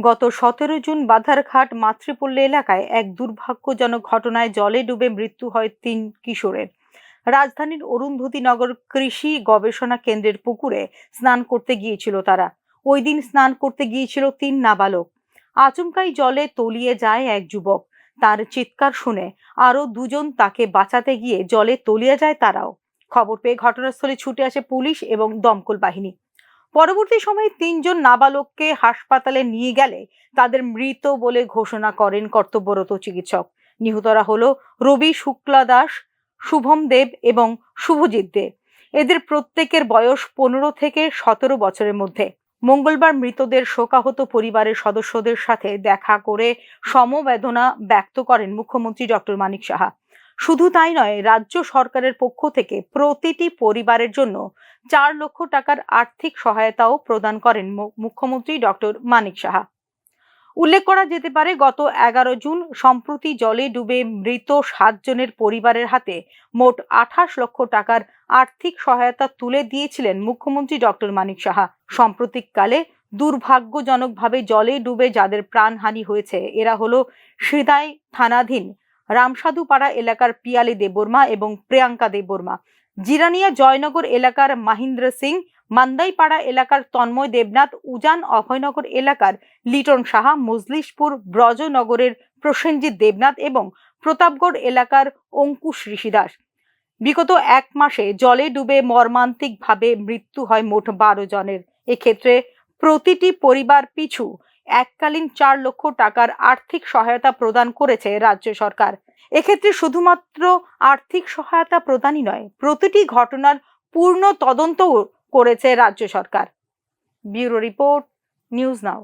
গত 17 জুন বাধারঘাট মাতৃপল্লী এলাকায় এক দুর্ভাগ্যজনক ঘটনায় জলে ডুবে মৃত্যু হয় 3 কিশোরের। রাজধানীর অরুন্ধতী নগর কৃষি গবেষণা কেন্দ্রের পুকুরে স্নান করতে গিয়েছিল তারা। ওই দিন স্নান করতে গিয়েছিল 3 নাবালক। আচমকাই জলে তলিয়ে যায় এক যুবক। তার চিৎকার শুনে আরো 2 জন তাকে বাঁচাতে গিয়ে জলে তলিয়ে যায় তারাও। খবর পেয়ে ঘটনাস্থলে ছুটে আসে পুলিশ এবং দমকল বাহিনী। পরবর্তী সময়ে 3 জন নাবালককে হাসপাতালে নিয়ে গেলে তাদের মৃত বলে ঘোষণা করেন কর্তব্যরত চিকিৎসক। নিহতরা হলো রবি শুক্লা দাস, শুভম দেব এবং শুভজিৎ দে। এদের প্রত্যেকের বয়স 15 থেকে 17 বছরের মধ্যে। মঙ্গলবার মৃতদের শোকাহত পরিবারের সদস্যদের সাথে দেখা করে সমবেদনা ব্যক্ত করেন মুখ্যমন্ত্রী ডক্টর মানিক সাহা। শুধু তাই নয়, রাজ্য সরকারের পক্ষ থেকে প্রতিটি পরিবারের জন্য 4 লক্ষ টাকার আর্থিক সহায়তাও প্রদান করেন মুখ্যমন্ত্রী ডক্টর মানিক সাহা। উল্লেখ করা যেতে পারে, গত 11 জুন সম্প্রতি জলে ডুবে মৃত 7 জনের পরিবারের হাতে মোট 28 লক্ষ টাকার আর্থিক সহায়তা তুলে দিয়েছিলেন মুখ্যমন্ত্রী ডক্টর মানিক সাহা। সাম্প্রতিককালে দুর্ভাগ্যজনকভাবে জলে ডুবে যাদের প্রাণহানি হয়েছে এরা হলো সিদাই থানাধীন রামসাধুপাড়া এলাকার পিয়ালি দেববর্মা এবং প্রিয়াঙ্কা দেববর্মা, জিরানিয়া জয়নগর এলাকার মহেন্দ্র সিং, মান্দাইপাড়া এলাকার তন্ময় দেবনাথ, উজান অভয়নগর এলাকার লিটন সাহা, মজলিশপুর ব্রজনগরের প্রসেনজিৎ দেবনাথ এবং প্রতাপগড় এলাকার অঙ্কুশ ঋষি দাস। বিগত 1 মাসে জলে ডুবে মর্মান্তিকভাবে মৃত্যু হয় মোট 12 জনের। এক্ষেত্রে প্রতিটি পরিবার পিছু এককালীন 4 লক্ষ টাকার আর্থিক সহায়তা প্রদান করেছে রাজ্য সরকার। এক্ষেত্রে শুধুমাত্র আর্থিক সহায়তা প্রদানই নয়, প্রতিটি ঘটনার পূর্ণ তদন্ত করেছে রাজ্য সরকার। ব্যুরো রিপোর্ট, নিউজ নাও।